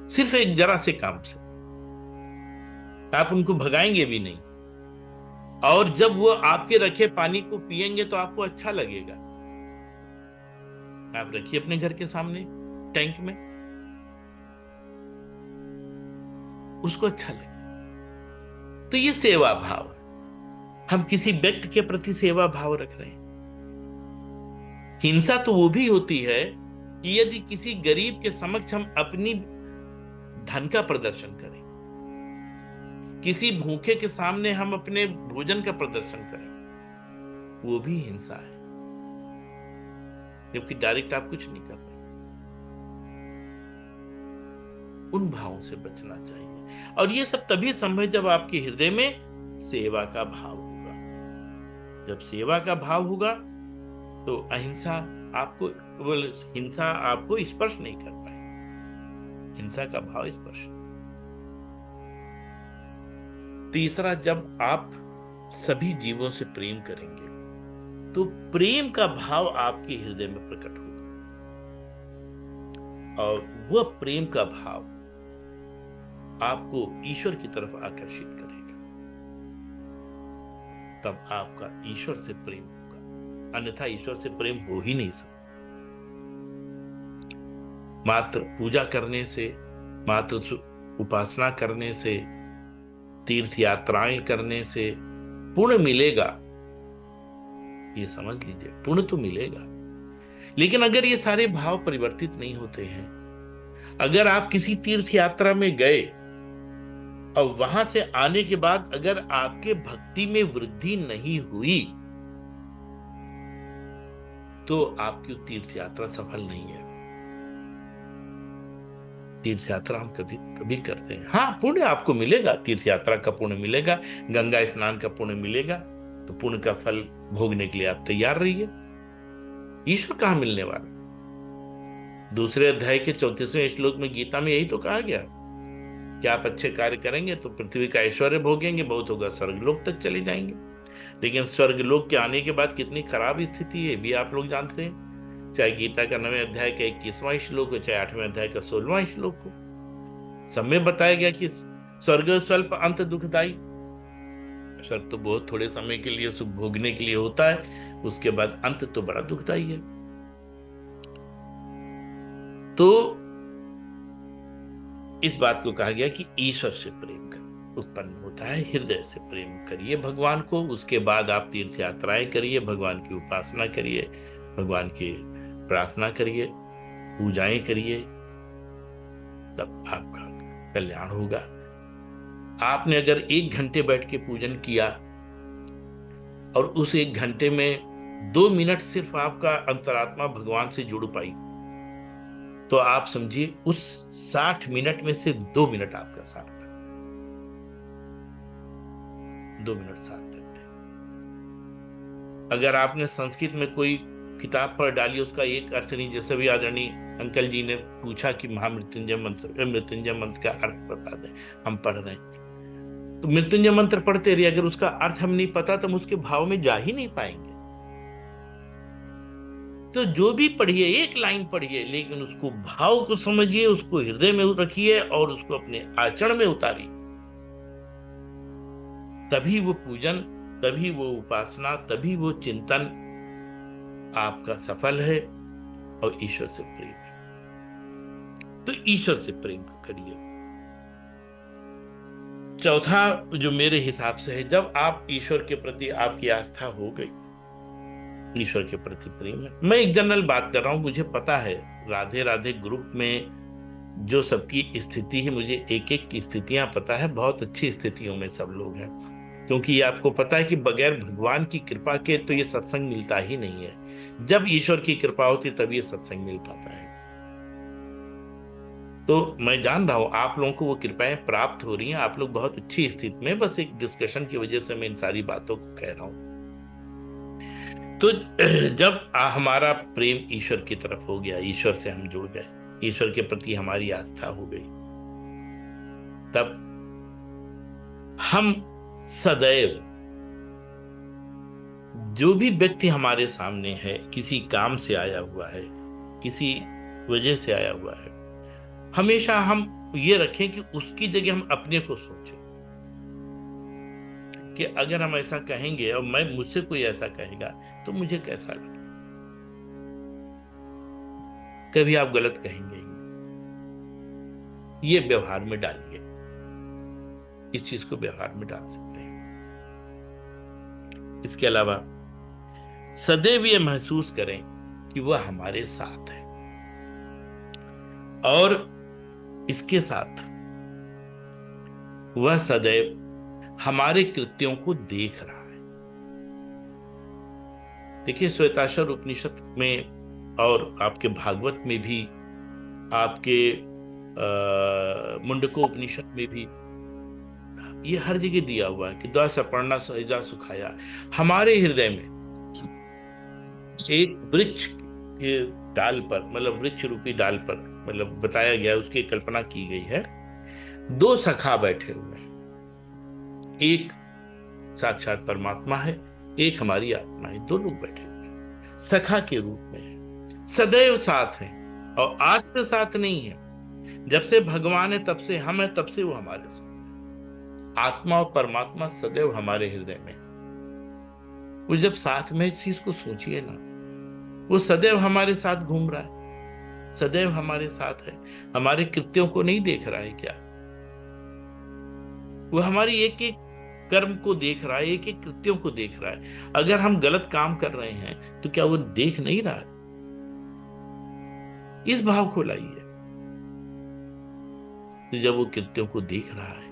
सिर्फ एक जरा से काम से। आप उनको भगाएंगे भी नहीं, और जब वो आपके रखे पानी को पिएंगे तो आपको अच्छा लगेगा। आप रखिए अपने घर के सामने टैंक में, उसको अच्छा लगे। तो ये सेवा भाव है। हम किसी व्यक्ति के प्रति सेवा भाव रख रहे हैं। हिंसा तो वो भी होती है कि यदि किसी गरीब के समक्ष हम अपनी धन का प्रदर्शन करें, किसी भूखे के सामने हम अपने भोजन का प्रदर्शन करें, वो भी हिंसा है, जबकि डायरेक्ट आप कुछ नहीं कर रहे। उन भावों से बचना चाहिए, और ये सब तभी संभव जब आपके हृदय में सेवा का भाव होगा। जब सेवा का भाव होगा तो अहिंसा आपको, हिंसा आपको स्पर्श नहीं कर पाएगी। हिंसा का भाव स्पर्श। तीसरा, जब आप सभी जीवों से प्रेम करेंगे तो प्रेम का भाव आपके हृदय में प्रकट होगा, और वह प्रेम का भाव आपको ईश्वर की तरफ आकर्षित करेगा। तब आपका ईश्वर से प्रेम होगा, अन्यथा ईश्वर से प्रेम हो ही नहीं सकता। मात्र पूजा करने से, मात्र उपासना करने से, तीर्थ यात्राएं करने से पुण्य मिलेगा, ये समझ लीजिए, पुण्य तो मिलेगा। लेकिन अगर ये सारे भाव परिवर्तित नहीं होते हैं, अगर आप किसी तीर्थ यात्रा में गए और वहां से आने के बाद अगर आपके भक्ति में वृद्धि नहीं हुई, तो आपकी तीर्थ यात्रा सफल नहीं है। तीर्थ यात्रा हम कभी कभी करते हैं, हाँ, पुण्य आपको मिलेगा, तीर्थ यात्रा का पुण्य मिलेगा, गंगा स्नान का पुण्य मिलेगा, तो पुण्य का फल भोगने के लिए आप तैयार रहिए। ईश्वर कहां मिलने वाला? दूसरे अध्याय के 34वें श्लोक में गीता में यही तो कहा गया कि आप अच्छे कार्य करेंगे तो पृथ्वी का ऐश्वर्य भोगेंगे, बहुत होगा स्वर्गलोक तक चले जाएंगे। लेकिन स्वर्गलोक के आने के बाद कितनी खराब स्थिति है, भी आप लोग जानते हैं। चाहे गीता का 9वें अध्याय का 21वां श्लोक हो, चाहे 8वें अध्याय का 16वां श्लोक हो, सब में बताया गया कि स्वर्ग स्वल्प अंत दुखदाई। स्वर्ग तो बहुत थोड़े समय के लिए सुख भोगने के लिए होता है, उसके बाद अंत तो बड़ा दुखदाई है। तो इस बात को कहा गया कि ईश्वर से प्रेम उत्पन्न होता है, हृदय से प्रेम करिए भगवान को, उसके बाद आप तीर्थ यात्राएं करिए, भगवान की उपासना करिए, भगवान की प्रार्थना करिए, पूजाएं करिए, तब आपका कल्याण होगा। आपने अगर 1 घंटे बैठ के पूजन किया और उस 1 घंटे में 2 मिनट सिर्फ आपका अंतरात्मा भगवान से जुड़ पाई, तो आप समझिए उस 60 मिनट में से 2 मिनट आपका सार्थक, 2 मिनट सार्थक थे। अगर आपने संस्कृत में कोई किताब पढ़ डाली, उसका एक अर्थ नहीं, जैसे भी आदरणीय अंकल जी ने पूछा कि महामृत्युंजय मंत्र का अर्थ बता दें, हम पढ़ रहे हैं, तो मृत्युंजय मंत्र पढ़ते रहिए, अगर उसका अर्थ हम नहीं पता तो हम उसके भाव में जा ही नहीं पाएंगे। तो जो भी पढ़िए, एक लाइन पढ़िए, लेकिन उसको भाव को समझिए, उसको हृदय में रखिए और उसको अपने आचरण में उतारिए। तभी वो पूजन, तभी वो उपासना, तभी वो चिंतन आपका सफल है और ईश्वर से प्रेम है। तो ईश्वर से प्रेम करिए। चौथा जो मेरे हिसाब से है, जब आप ईश्वर के प्रति आपकी आस्था हो गई, ईश्वर के प्रति प्रेम है। मैं एक जनरल बात कर रहा हूं, मुझे पता है राधे राधे ग्रुप में जो सबकी स्थिति है, मुझे एक एक की स्थितियां पता है, बहुत अच्छी स्थितियों में सब लोग हैं, क्योंकि ये आपको पता है कि बगैर भगवान की कृपा के तो ये सत्संग मिलता ही नहीं है। जब ईश्वर की कृपा होती तब ये सत्संग मिल पाता है। तो मैं जान रहा हूं आप लोगों को वो कृपाएं प्राप्त हो रही हैं, आप लोग बहुत अच्छी स्थिति में, बस एक डिस्कशन की वजह से मैं इन सारी बातों को कह रहा हूं। तो जब हमारा प्रेम ईश्वर की तरफ हो गया, ईश्वर से हम जुड़ गए, ईश्वर के प्रति हमारी आस्था हो गई, तब हम सदैव जो भी व्यक्ति हमारे सामने है, किसी काम से आया हुआ है, किसी वजह से आया हुआ है, हमेशा हम ये रखें कि उसकी जगह हम अपने को सोचें कि अगर हम ऐसा कहेंगे और मैं मुझसे कोई ऐसा कहेगा तो मुझे कैसा लगेगा। कभी आप गलत कहेंगे ही। ये व्यवहार में डालिए, इस चीज को व्यवहार में डाल सकते हैं। इसके अलावा सदैव ये महसूस करें कि वह हमारे साथ है और इसके साथ वह सदैव हमारे कृत्यों को देख रहा है। देखिए, श्वेताश्वर उपनिषद में और आपके भागवत में भी, आपके मुंडको उपनिषद में भी ये हर जगह दिया हुआ है कि द्वा सपर्णा सहजा सुखाया। हमारे हृदय में एक वृक्ष के डाल पर, मतलब वृक्ष रूपी डाल पर, मतलब बताया गया, उसकी कल्पना की गई है, दो सखा बैठे हुए हैं। एक साक्षात परमात्मा है, एक हमारी आत्मा है। दो लोग बैठे हुए हैं, सखा के रूप में है, सदैव साथ हैं। और आज से साथ नहीं है, जब से भगवान है तब से हम है, तब से वो हमारे साथ। आत्मा और परमात्मा सदैव हमारे हृदय में। वो जब साथ में, इस चीज को सोचिए ना, वो सदैव हमारे साथ घूम रहा है, सदैव हमारे साथ है। हमारे कृत्यों को नहीं देख रहा है क्या? वो हमारी एक एक कर्म को देख रहा है, एक एक कृत्यों को देख रहा है। अगर हम गलत काम कर रहे हैं तो क्या वो देख नहीं रहा है? इस भाव को लाइए। तो जब वो कृत्यों को देख रहा है,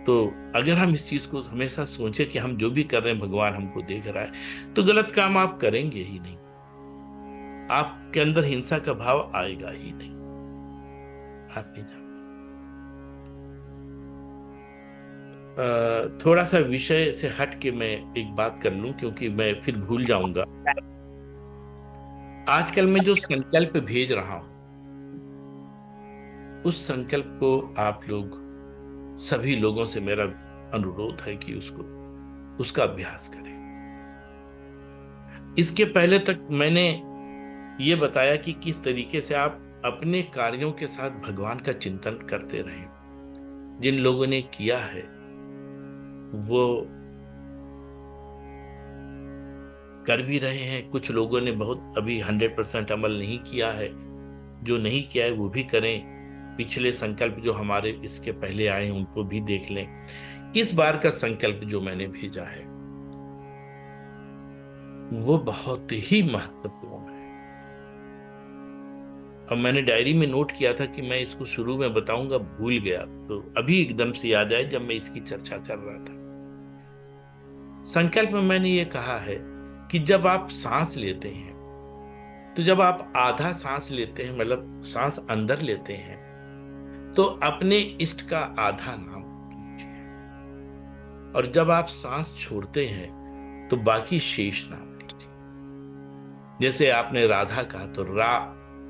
तो अगर हम इस चीज को हमेशा सोचें कि हम जो भी कर रहे हैं भगवान हमको देख रहा है, तो गलत काम आप करेंगे ही नहीं, आपके अंदर हिंसा का भाव आएगा ही नहीं। आप नहीं जानते। थोड़ा सा विषय से हट के मैं एक बात कर लूं, क्योंकि मैं फिर भूल जाऊंगा। आजकल मैं जो संकल्प भेज रहा हूं, उस संकल्प को आप लोग, सभी लोगों से मेरा अनुरोध है कि उसका अभ्यास करें। इसके पहले तक मैंने ये बताया कि किस तरीके से आप अपने कार्यों के साथ भगवान का चिंतन करते रहें। जिन लोगों ने किया है वो कर भी रहे हैं, कुछ लोगों ने बहुत अभी 100% अमल नहीं किया है। जो नहीं किया है वो भी करें। पिछले संकल्प जो हमारे इसके पहले आए हैं उनको भी देख लें। इस बार का संकल्प जो मैंने भेजा है वो बहुत ही महत्वपूर्ण है, और मैंने डायरी में नोट किया था कि मैं इसको शुरू में बताऊंगा, भूल गया, तो अभी एकदम से याद आया जब मैं इसकी चर्चा कर रहा था। संकल्प में मैंने ये कहा है कि जब आप सांस लेते हैं, तो जब आप आधा सांस लेते हैं, मतलब सांस अंदर लेते हैं, तो अपने इष्ट का आधा नाम लीजिए, और जब आप सांस छोड़ते हैं तो बाकी शेष नाम लीजिए। जैसे आपने राधा कहा तो रा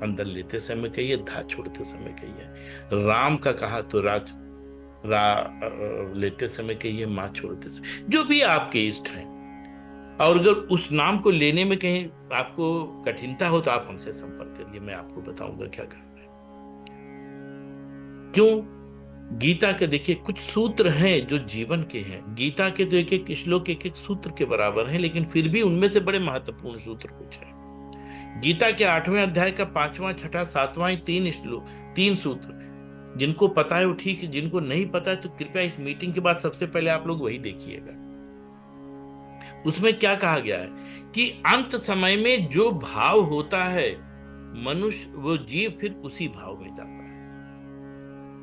अंदर लेते समय कहिए, धा छोड़ते समय कहिए। राम का कहा तो रा लेते समय कहिए, मां छोड़ते समय, जो भी आपके इष्ट हैं। और अगर उस नाम को लेने में कहीं आपको कठिनता हो तो आप हमसे संपर्क करिए, मैं आपको बताऊंगा क्या करना है। क्यों? गीता के देखिए कुछ सूत्र हैं जो जीवन के हैं। गीता के तो एक एक श्लोक एक एक सूत्र के बराबर हैं, लेकिन फिर भी उनमें से बड़े महत्वपूर्ण सूत्र कुछ है। गीता के 8वें अध्याय का 5वां, 6ठा, 7वां 3 सूत्र, जिनको पता है वो ठीक है, जिनको नहीं पता है तो कृपया इस मीटिंग के बाद सबसे पहले आप लोग वही देखिएगा। उसमें क्या कहा गया है कि अंत समय में जो भाव होता है मनुष्य, वो जीव फिर उसी भाव में जाता है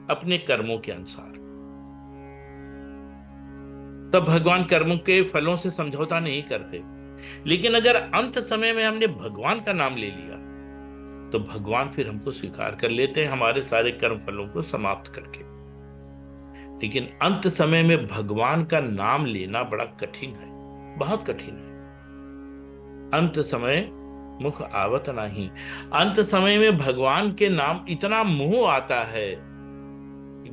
अपने कर्मों के अनुसार। तब भगवान कर्मों के फलों से समझौता नहीं करते। लेकिन अगर अंत समय में हमने भगवान का नाम ले लिया तो भगवान फिर हमको स्वीकार कर लेते हैं, हमारे सारे कर्म फलों को समाप्त करके। लेकिन अंत समय में भगवान का नाम लेना बड़ा कठिन है, बहुत कठिन है। अंत समय मुख आवत नहीं। अंत समय में भगवान के नाम इतना मोह आता है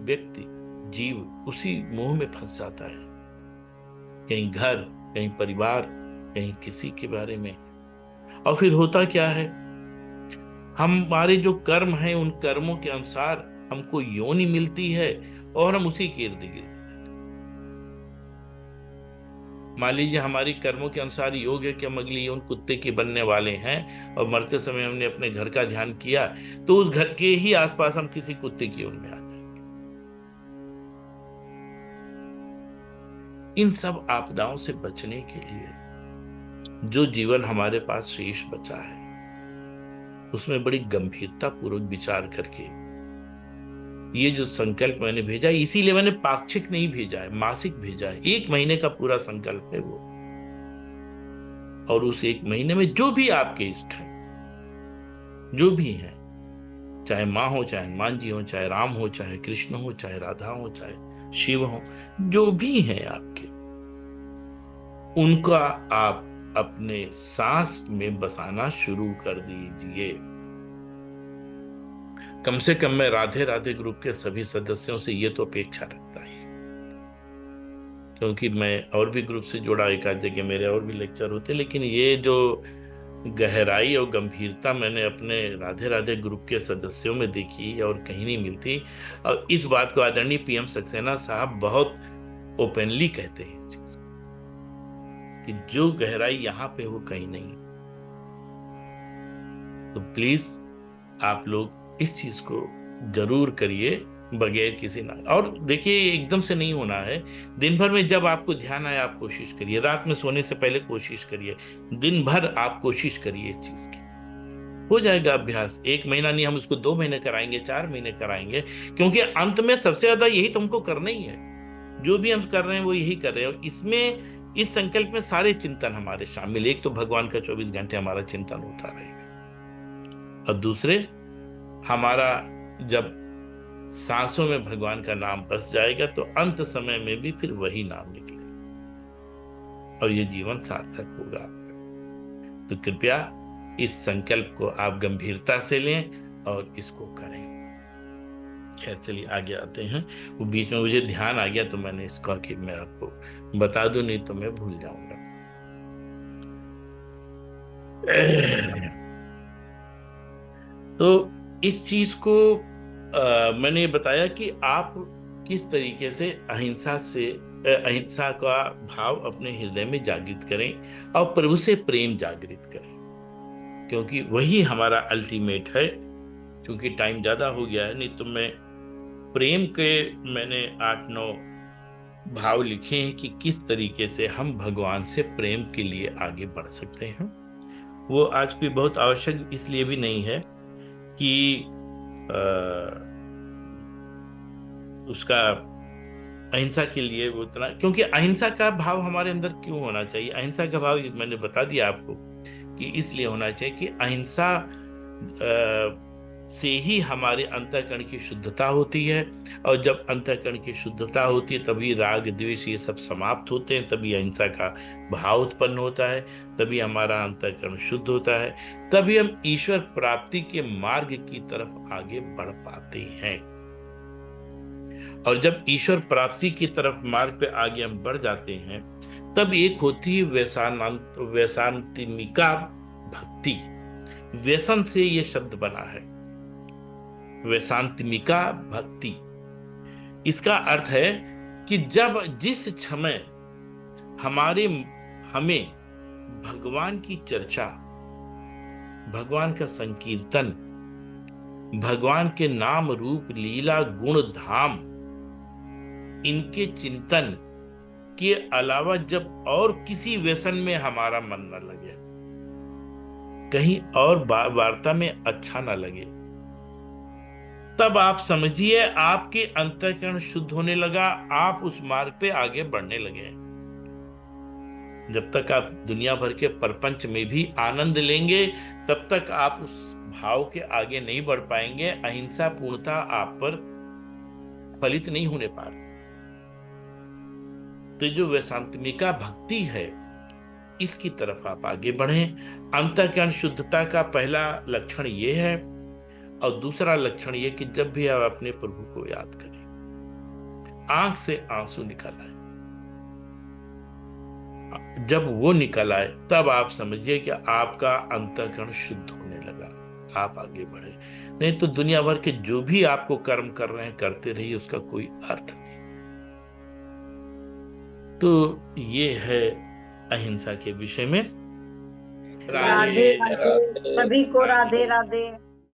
व्यक्ति जीव उसी मोह में फंस जाता है, कहीं घर, कहीं परिवार, कहीं किसी के बारे में। और फिर होता क्या है, हमारे जो कर्म हैं उन कर्मों के अनुसार हमको योनि मिलती है और हम उसी के इर्द गिर्द। मान लीजिए हमारी कर्मों के अनुसार योग है कि हम अगली योन कुत्ते के बनने वाले हैं, और मरते समय हमने अपने घर का ध्यान किया तो उस घर के ही आसपास हम किसी कुत्ते की योन में आ जाएंगे। इन सब आपदाओं से बचने के लिए जो जीवन हमारे पास शेष बचा है उसमें बड़ी गंभीरता पूर्वक विचार करके ये जो संकल्प मैंने भेजा, इसीलिए मैंने पाक्षिक नहीं भेजा है, मासिक भेजा है। 1 महीने का पूरा संकल्प है वो, और उस 1 महीने में जो भी आपके इष्ट है, जो भी है, चाहे माँ हो, चाहे हनुमान जी हो, चाहे राम हो, चाहे कृष्ण हो, चाहे राधा हो, चाहे शिव हो, जो भी है आपके, उनका आप अपने सांस में बसाना शुरू कर दीजिए। कम से कम मैं राधे राधे ग्रुप के सभी सदस्यों से ये तो अपेक्षा रखता ही, क्योंकि मैं और भी ग्रुप से जुड़ा, एक आध जगह मेरे और भी लेक्चर होते, लेकिन ये जो गहराई और गंभीरता मैंने अपने राधे राधे ग्रुप के सदस्यों में देखी और कहीं नहीं मिलती। और इस बात को आदरणीय पीएम सक्सेना साहब बहुत ओपनली कहते हैं इस चीज को, कि जो गहराई यहाँ पे वो कहीं नहीं। तो प्लीज आप लोग इस चीज को जरूर करिए बगैर किसी ना। और देखिए एकदम से नहीं होना है, दिन भर में जब आपको ध्यान आए आप कोशिश करिए, रात में सोने से पहले कोशिश करिए, दिन भर आप कोशिश करिए इस चीज की। हो जाएगा अभ्यास, 1 महीना नहीं, हम उसको 2 महीने कराएंगे, 4 महीने कराएंगे, क्योंकि अंत में सबसे ज्यादा यही तुमको करना ही है। जो भी हम कर रहे हैं वो यही कर रहे हैं। इसमें, इस संकल्प में सारे चिंतन हमारे शामिल। एक तो भगवान का 24 घंटे हमारा चिंतन होता रहेगा, और दूसरे हमारा जब सांसों में भगवान का नाम बस जाएगा तो अंत समय में भी फिर वही नाम निकलेगा और ये जीवन सार्थक होगा आपका। तो कृपया इस संकल्प को आप गंभीरता से लें और इसको करें। खैर चलिए आगे आते हैं। वो बीच में मुझे ध्यान आ गया तो मैंने इसको कि मैं आपको बता दूं, नहीं तो मैं भूल जाऊंगा। तो इस चीज को मैंने बताया कि आप किस तरीके से अहिंसा का भाव अपने हृदय में जागृत करें और प्रभु से प्रेम जागृत करें, क्योंकि वही हमारा अल्टीमेट है। क्योंकि टाइम ज्यादा हो गया है, नहीं तो मैं प्रेम के मैंने 8-9 भाव लिखे हैं कि किस तरीके से हम भगवान से प्रेम के लिए आगे बढ़ सकते हैं। वो आज कोई बहुत आवश्यक इसलिए भी नहीं है कि उसका अहिंसा के लिए वो इतना, क्योंकि अहिंसा का भाव हमारे अंदर क्यों होना चाहिए। अहिंसा का भाव मैंने बता दिया आपको कि इसलिए होना चाहिए कि अहिंसा से ही हमारे अंतःकरण की शुद्धता होती है, और जब अंतःकरण की शुद्धता होती है तभी राग द्वेष ये सब समाप्त होते हैं, तभी अहिंसा का भाव उत्पन्न होता है, तभी हमारा अंतःकरण शुद्ध होता है, तभी हम ईश्वर प्राप्ति के मार्ग की तरफ आगे बढ़ पाते हैं। और जब ईश्वर प्राप्ति की तरफ मार्ग पे आगे हम बढ़ जाते हैं तब एक होती है वैशांतिमिका भक्ति। व्यसन से ये शब्द बना है, वैशांतिमिका भक्ति। इसका अर्थ है कि जब जिस समय हमें भगवान की चर्चा, भगवान का संकीर्तन, भगवान के नाम रूप लीला गुण धाम, इनके चिंतन के अलावा जब और किसी व्यसन में हमारा मन न लगे, कहीं और वार्ता में अच्छा न लगे, तब आप समझिए आपके अंतःकरण शुद्ध होने लगा, आप उस मार्ग पे आगे बढ़ने लगे। जब तक आप दुनिया भर के प्रपंच में भी आनंद लेंगे तब तक आप उस भाव के आगे नहीं बढ़ पाएंगे। अहिंसा पूर्णता आप पर फलित नहीं होने पा रही। तो जो वैशांतिमिका भक्ति है इसकी तरफ आप आगे बढ़ें। अंतःकरण शुद्धता का पहला लक्षण ये है, और दूसरा लक्षण ये कि जब भी आप अपने प्रभु को याद करें, आंख से आंसू निकल आए। जब वो निकल आए तब आप समझिए कि आपका अंतःकरण शुद्ध होने लगा, आप आगे बढ़े। नहीं तो दुनिया भर के जो भी आपको कर्म कर रहे हैं करते रहिए, उसका कोई अर्थ नहीं। तो ये है अहिंसा के विषय में। राधे राधे राधे, राधे। सभी को राधे राधे राधे।